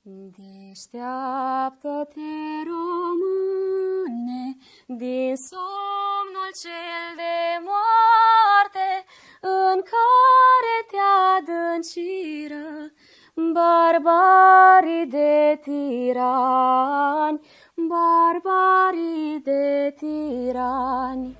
Deșteaptă-te, române, din somnul cel de moarte, în care te adânciră barbarii de tirani, barbarii de tirani.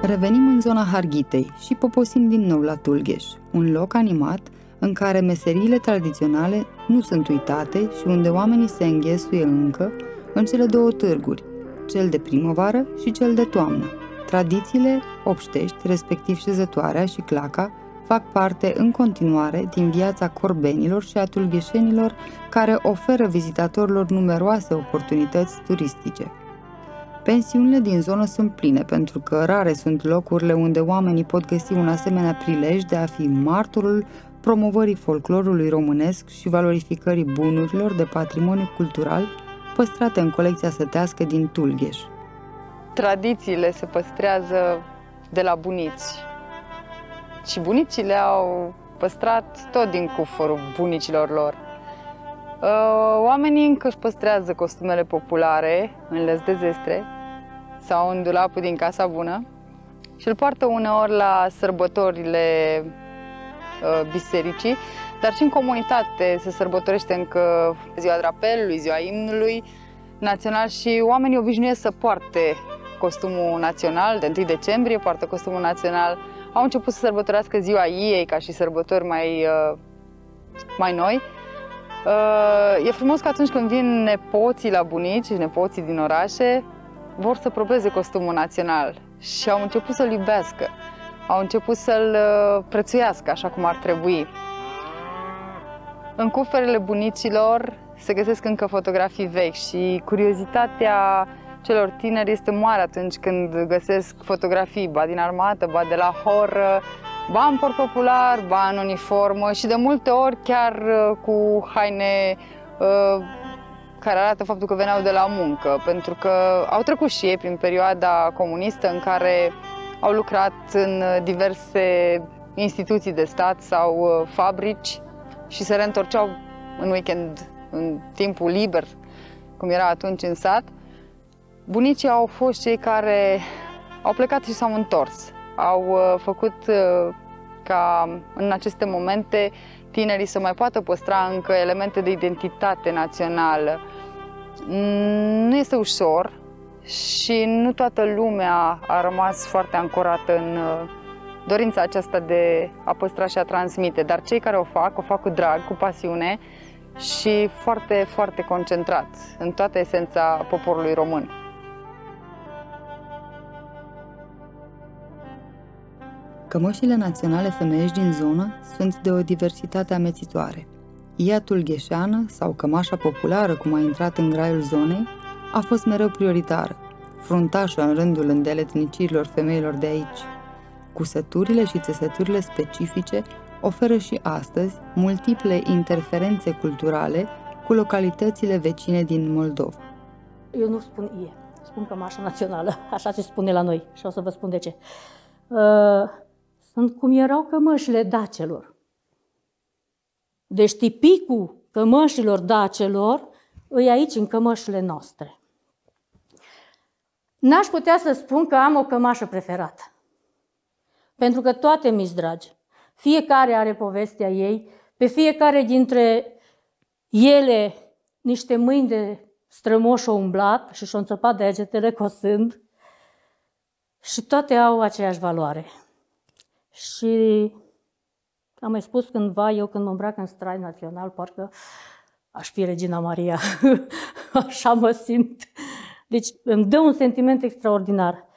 Revenim în zona Harghitei și poposim din nou la Tâlgeș, un loc animat în care meseriile tradiționale nu sunt uitate și unde oamenii se înghesuie încă în cele două târguri, cel de primăvară și cel de toamnă. Tradițiile obștești, respectiv șezătoarea și claca, fac parte în continuare din viața corbenilor și a tâlgheșenilor, care oferă vizitatorilor numeroase oportunități turistice. Pensiunile din zonă sunt pline, pentru că rare sunt locurile unde oamenii pot găsi un asemenea prilej de a fi martorul promovării folclorului românesc și valorificării bunurilor de patrimoniu cultural păstrate în colecția sătească din Tâlgeș. Tradițiile se păstrează de la bunici și bunicii le-au păstrat tot din cufărul bunicilor lor. Oamenii încă își păstrează costumele populare în lăs de zestre sau în dulapul din Casa Bună și îl poartă uneori la sărbătorile bisericii, dar și în comunitate se sărbătorește încă ziua drapelului, ziua imnului național și oamenii obișnuiesc să poarte costumul național, de 1 decembrie poartă costumul național, au început să sărbătorească ziua Iei ca și sărbători mai noi. E frumos că atunci când vin nepoții la bunici, nepoții din orașe, vor să probeze costumul național și au început să-l iubească, au început să-l prețuiască așa cum ar trebui. În cuferele bunicilor se găsesc încă fotografii vechi și curiozitatea celor tineri este mare atunci când găsesc fotografii, ba din armată, ba de la hor, ba în port popular, ba în uniformă și de multe ori chiar cu haine care arată faptul că veneau de la muncă, pentru că au trecut și ei prin perioada comunistă în care au lucrat în diverse instituții de stat sau fabrici și se reîntorceau în weekend, în timpul liber, cum era atunci în sat. Bunicii au fost cei care au plecat și s-au întors. Au făcut ca în aceste momente tinerii să mai poată păstra încă elemente de identitate națională. Nu este ușor și nu toată lumea a rămas foarte ancorată în dorința aceasta de a păstra și a transmite, dar cei care o fac cu drag, cu pasiune și foarte, foarte concentrat în toată esența poporului român. Cămășile naționale femeiești din zonă sunt de o diversitate amețitoare. Ea tâlgheșeană sau cămașa populară, cum a intrat în graiul zonei, a fost mereu prioritară, fruntașă în rândul îndeletnicirilor femeilor de aici. Cusăturile și țesăturile specifice oferă și astăzi multiple interferențe culturale cu localitățile vecine din Moldova. Eu nu spun ie, spun cămașa națională, așa se spune la noi și o să vă spun de ce. Sunt cum erau cămășile dacelor. Deci tipicul cămășilor dacelor e aici în cămășile noastre. N-aș putea să spun că am o cămașă preferată. Pentru că toate mi-s dragi. Fiecare are povestea ei, pe fiecare dintre ele niște mâini de strămoș o umblat și și-o înțăpat degetele cosând și toate au aceeași valoare. Și am mai spus cândva, eu când mă îmbrac în strai național, parcă aș fi Regina Maria. Așa mă simt. Deci îmi dă un sentiment extraordinar.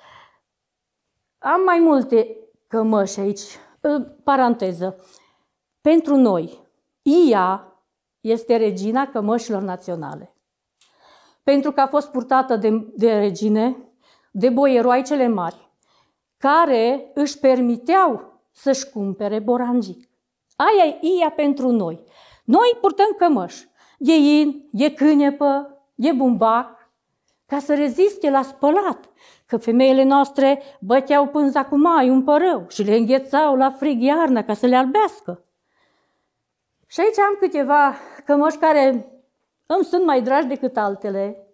Am mai multe cămăși aici. Paranteză. Pentru noi, ea este regina cămășilor naționale. Pentru că a fost purtată de regine, de boieroaicele mari, care își permiteau să-și cumpere borangic. Aia e ia pentru noi. Noi purtăm cămăși, e in, e cânepă, e bumbac, ca să reziste la spălat. Că femeile noastre băteau pânza cu mai, un părău, și le înghețau la frig iarna ca să le albească. Și aici am câteva cămăși care îmi sunt mai dragi decât altele.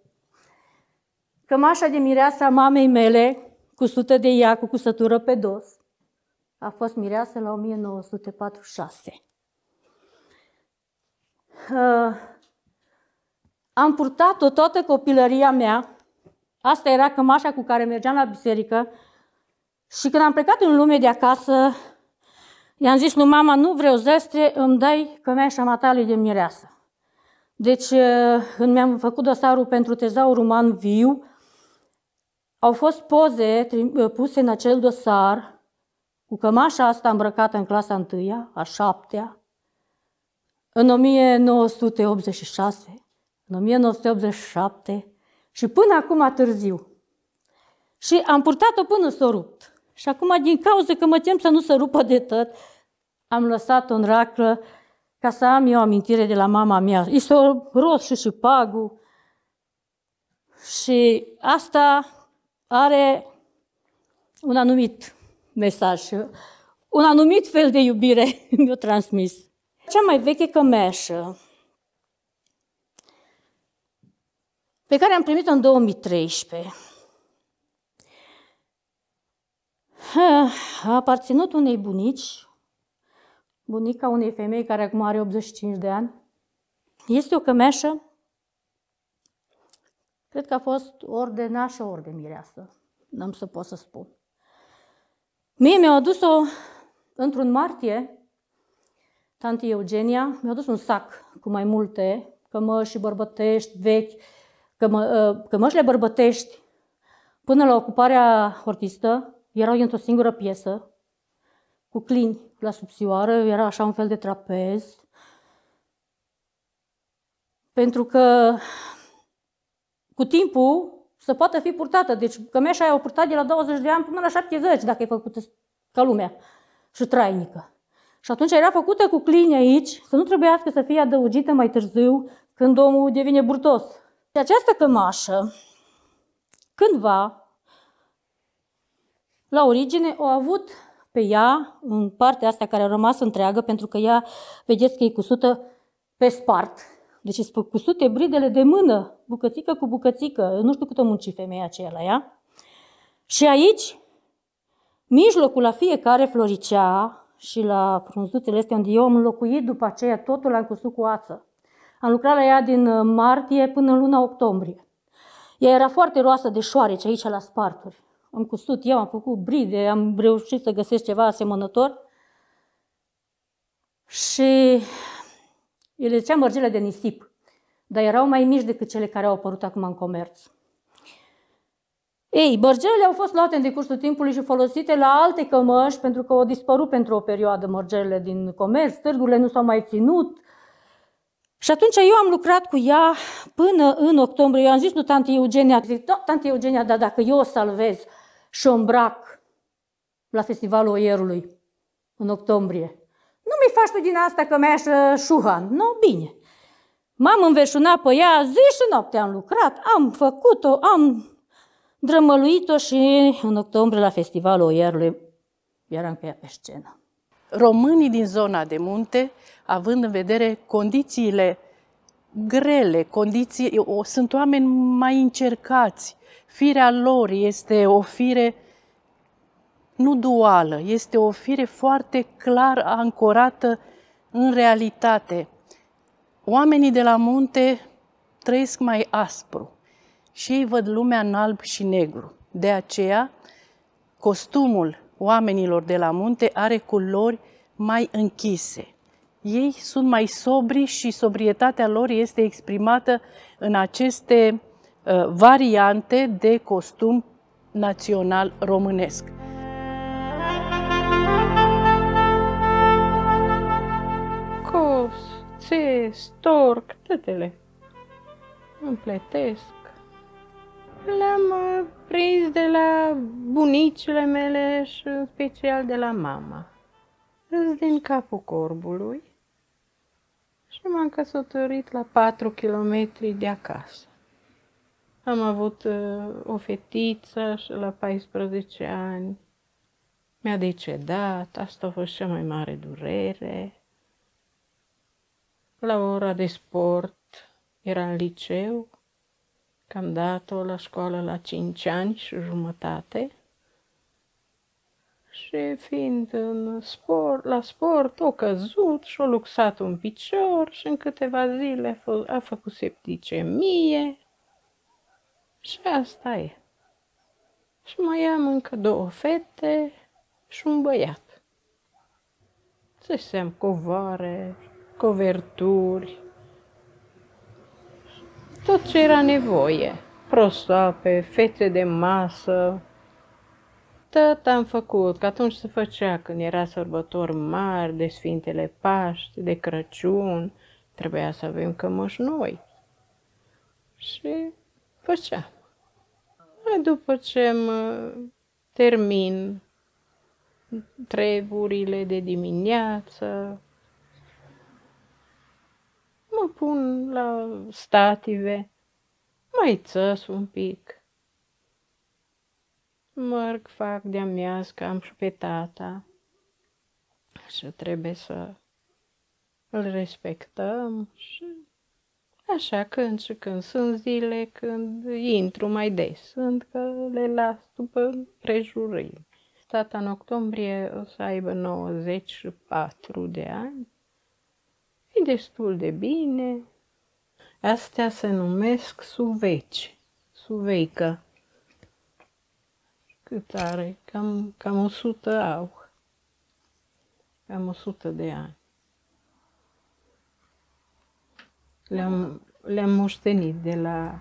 Cămașa de mireasă a mamei mele, cusută de ea cu cusătură pe dos, a fost mireasă la 1946. Am purtat-o toată copilăria mea. Asta era cămașa cu care mergeam la biserică. Și când am plecat în lume de acasă, i-am zis lui mama, nu vreau zestre, îmi dai cămeașa matale de mireasă. Deci, când mi-am făcut dosarul pentru tezaurul uman viu, au fost poze puse în acel dosar cu cămașa asta îmbrăcată în clasa 1-a, a 7-a, în 1986, în 1987 și până acum târziu. Și am purtat-o până s-o rupt. Și acum, din cauza că mă tem să nu se rupă de tot, am lăsat-o în raclă ca să am eu amintire de la mama mea. I s-o rost și șipagul. Și asta are un anumit mesaj, un anumit fel de iubire mi-o transmis. Cea mai veche cămeașă pe care am primit-o în 2013 a aparținut unei bunici, bunica unei femei care acum are 85 de ani. Este o cămeașă, cred că a fost ori de nașă, ori de mireasă, n-am să pot să spun. Mie mi-au adus-o într-un martie, tanti Eugenia, mi-a adus un sac cu mai multe cămăși bărbătești vechi, cămășile bărbătești, până la ocuparea hortistă, erau într-o singură piesă, cu clini la subțioară, era așa un fel de trapez, pentru că cu timpul să poată fi purtată. Deci cămeașa aia o purtat de la 20 de ani până la 70, dacă e făcută ca lumea și trainică. Și atunci era făcută cu clini aici, să nu trebuiască să fie adăugită mai târziu, când omul devine burtos. Și această cămașă, cândva, la origine, o avut pe ea, în partea asta care a rămas întreagă, pentru că ea, vedeți că e cusută pe spart. Deci sunt cusute bridele de mână, bucățică cu bucățică. Nu știu cât o munci femeia aceea la ea. Și aici, mijlocul la fiecare floricea și la frunzuțele astea unde eu am înlocuit după aceea, totul l-am cusut cu ață. Am lucrat la ea din martie până în luna octombrie. Ea era foarte roasă de șoareci aici la sparturi. Am cusut eu, am făcut bride, am reușit să găsesc ceva asemănător. Și ele zicea mărgele de nisip, dar erau mai mici decât cele care au apărut acum în comerț. Ei, mărgelele au fost luate în decursul timpului și folosite la alte cămăși, pentru că au dispărut pentru o perioadă mărgelele din comerț, târgurile nu s-au mai ținut. Și atunci eu am lucrat cu ea până în octombrie. Eu am zis lui tanti Eugenia, tanti Eugenia, dar dacă eu o salvez și o îmbrac la Festivalul Oierului în octombrie, nu mi faci tu din asta cămeașă șuhan. Nu, bine. M-am înverșunat pe ea, zi și noapte am lucrat, am făcut-o, am drămăluit-o și în octombrie la Festivalul Oierului eram cu ea pe scenă. Românii din zona de munte, având în vedere condițiile grele, sunt oameni mai încercați, firea lor este o fire nu duală, este o fire foarte clar ancorată în realitate. Oamenii de la munte trăiesc mai aspru și ei văd lumea în alb și negru. De aceea, costumul oamenilor de la munte are culori mai închise. Ei sunt mai sobri și sobrietatea lor este exprimată în aceste variante de costum național românesc. Cos, țes, torc, tătele. Îmi pletesc. Le-am prins de la bunicile mele și în special de la mama. Îs din Capul Corbului și m-am căsătorit la 4 kilometri de acasă. Am avut o fetiță și la 14 ani mi-a decedat, asta a fost cea mai mare durere. La ora de sport era în liceu, că am dat-o la școală la 5 ani și jumătate. Și fiind la sport, a căzut și a luxat un picior și în câteva zile a făcut septicemie. Și asta e. Și mai am încă 2 fete și un băiat. Țesem covoare, coverturi, tot ce era nevoie. Prosoape, fețe de masă. Tot am făcut, că atunci se făcea când era sărbători mari, de Sfintele Paști, de Crăciun, trebuia să avem cămăși noi. Și făceam. După ce termin treburile de dimineață, mă pun la stative, mai țăs un pic. Merg, fac de amiază, că am și pe tata și trebuie să îl respectăm și așa când și când sunt zile când intru mai des, sunt că le las după prejurimi. Tata în octombrie o să aibă 94 de ani, e destul de bine. Astea se numesc suveci, suveică. Cât are? Cam 100 au. Cam 100 de ani. Le-am moștenit de la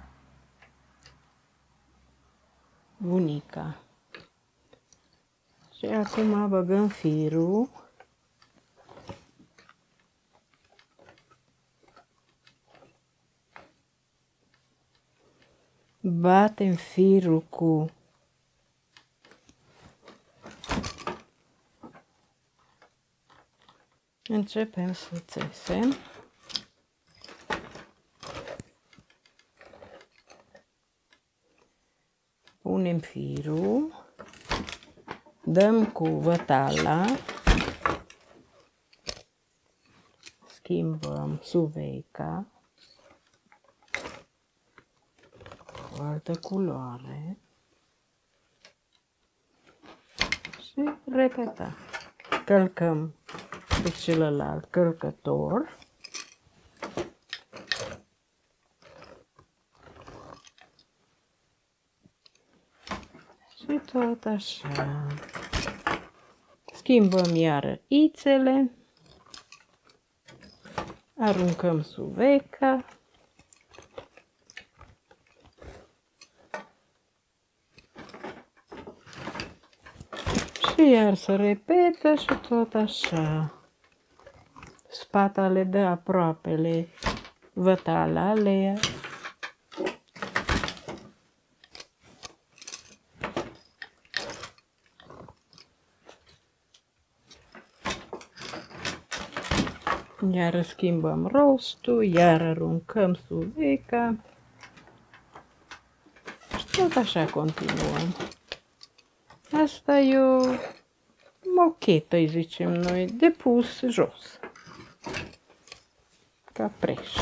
bunica. Și acum băgăm firul. Batem firul cu începem să țesem. Punem firul, dăm cu vătala, schimbăm suveica cu altă culoare și repetăm. Călcăm pe celălalt călcător. Și tot așa. Schimbăm iară ițele. Aruncăm suveca. Și iar se repetă și tot așa. Spatele de aproapele vătala alea. Iar schimbăm rostul, iar aruncăm suveca. Și tot așa continuăm. Asta e o mochetă, îi zicem noi, de pus jos. Ca preș.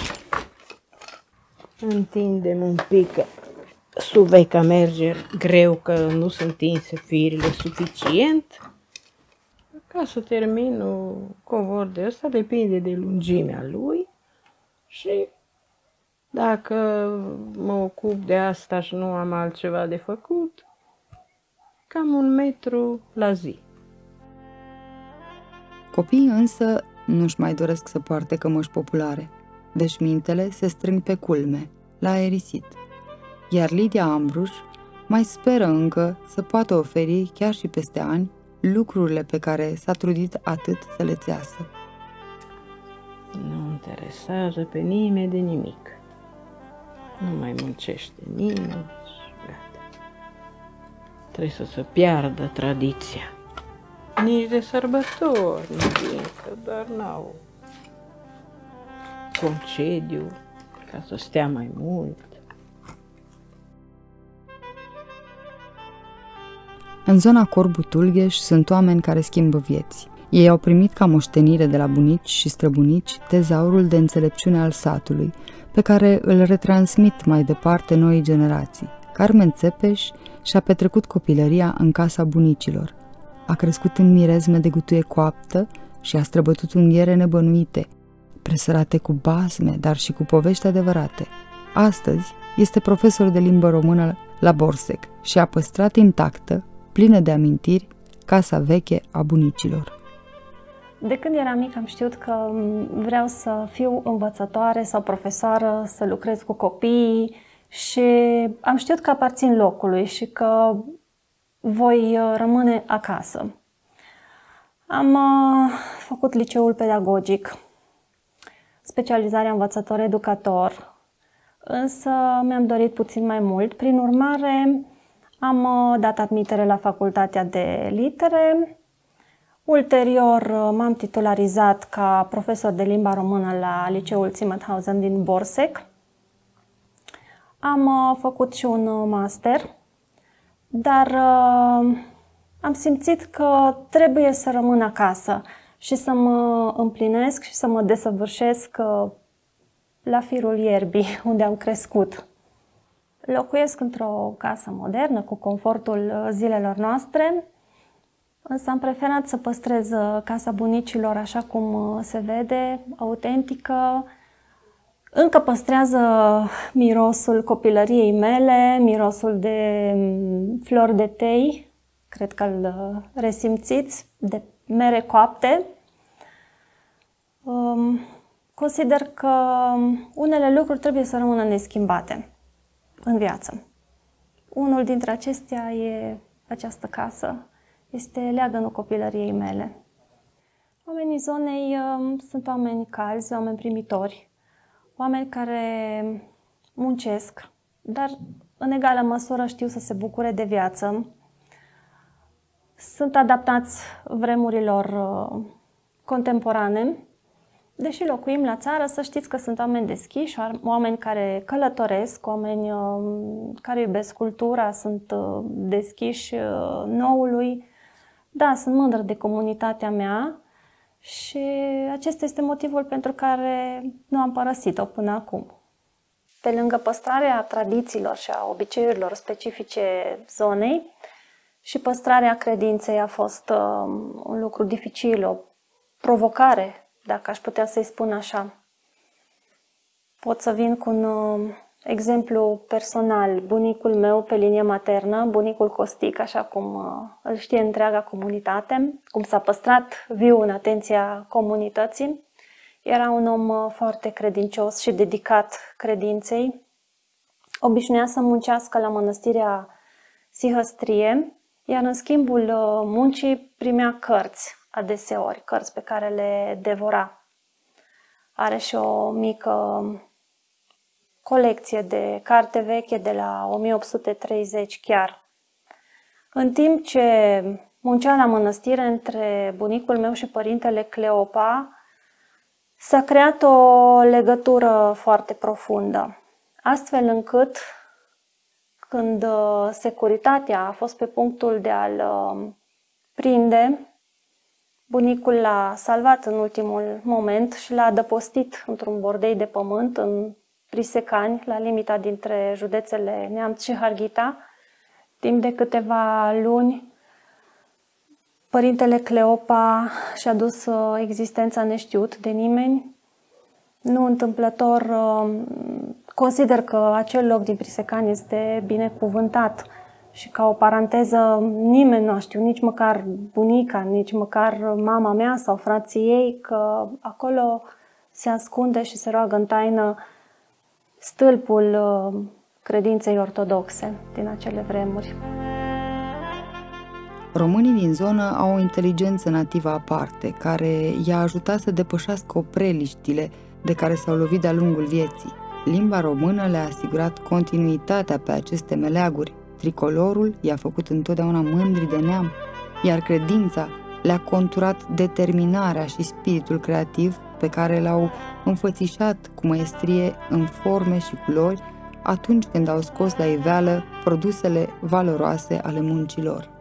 Întindem un pic, suveca merge greu că nu sunt tinse firile suficient. Ca să termin un covor de ăsta, depinde de lungimea lui și dacă mă ocup de asta și nu am altceva de făcut, cam 1 metru la zi. Copiii însă nu-și mai doresc să poarte cămăși populare. Veșmintele se strâng pe culme, la aerisit. Iar Lidia Ambruș mai speră încă să poată oferi, chiar și peste ani, lucrurile pe care s-a trudit atât să le țeasă. Nu interesează pe nimeni de nimic. Nu mai muncește nimeni și gata. trebuie să se piardă tradiția. Nici de sărbători, nu că doar n-au concediu ca să stea mai mult. În zona Corbu Tulgheș sunt oameni care schimbă vieți. Ei au primit ca moștenire de la bunici și străbunici tezaurul de înțelepciune al satului, pe care îl retransmit mai departe noii generații. Carmen Țepeș și-a petrecut copilăria în casa bunicilor. A crescut în mirezme de gutuie coaptă și a străbătut unghiere nebănuite, presărate cu basme, dar și cu povești adevărate. Astăzi este profesor de limbă română la Borsec și a păstrat intactă, plină de amintiri, casa veche a bunicilor. De când eram mic am știut că vreau să fiu învățătoare sau profesoară, să lucrez cu copiii și am știut că aparțin locului și că voi rămâne acasă. Am făcut liceul pedagogic, specializarea învățător-educator, însă mi-am dorit puțin mai mult. Prin urmare, am dat admitere la Facultatea de Litere. Ulterior, m-am titularizat ca profesor de limba română la liceul Zimmerhausen din Borsec. Am făcut și un master, dar am simțit că trebuie să rămân acasă și să mă împlinesc și să mă desăvârșesc la firul ierbii, unde am crescut. Locuiesc într-o casă modernă, cu confortul zilelor noastre, însă am preferat să păstrez casa bunicilor așa cum se vede, autentică. Încă păstrează mirosul copilăriei mele, mirosul de flori de tei, cred că îl resimțiți, de mere coapte. Consider că unele lucruri trebuie să rămână neschimbate în viață. Unul dintre acestea e această casă, este leagănul copilăriei mele. Oamenii zonei sunt oameni calzi, oameni primitori, oameni care muncesc, dar în egală măsură știu să se bucure de viață. Sunt adaptați vremurilor contemporane. Deși locuim la țară, să știți că sunt oameni deschiși, oameni care călătoresc, oameni care iubesc cultura, sunt deschiși noului. Da, sunt mândră de comunitatea mea și acesta este motivul pentru care nu am părăsit-o până acum. Pe lângă păstrarea tradițiilor și a obiceiurilor specifice zonei, și păstrarea credinței a fost un lucru dificil, o provocare, dacă aș putea să-i spun așa. Pot să vin cu un exemplu personal. Bunicul meu pe linie maternă, bunicul Costic, așa cum îl știe întreaga comunitate, cum s-a păstrat viu în atenția comunității, era un om foarte credincios și dedicat credinței. Obișnuia să muncească la mănăstirea Sihăstrie, iar în schimbul muncii primea cărți, adeseori, cărți pe care le devora. Are și o mică colecție de carte veche de la 1830 chiar. În timp ce muncea la mănăstire între bunicul meu și părintele Cleopa, s-a creat o legătură foarte profundă, astfel încât când securitatea a fost pe punctul de a-l prinde, bunicul l-a salvat în ultimul moment și l-a adăpostit într-un bordei de pământ în Prisecani, la limita dintre județele Neamț și Harghita. Timp de câteva luni, părintele Cleopa și-a dus existența neștiut de nimeni. Nu întâmplător, consider că acel loc din Prisecani este binecuvântat și, ca o paranteză, nimeni nu a știut, nici măcar bunica, nici măcar mama mea sau frații ei, că acolo se ascunde și se roagă în taină stâlpul credinței ortodoxe din acele vremuri. Românii din zonă au o inteligență nativă aparte, care i-a ajutat să depășească opreliștile de care s-au lovit de-a lungul vieții. Limba română le-a asigurat continuitatea pe aceste meleaguri, Tricolorul i-a făcut întotdeauna mândri de neam, iar credința le-a conturat determinarea și spiritul creativ pe care l-au înfățișat cu maestrie în forme și culori atunci când au scos la iveală produsele valoroase ale muncilor.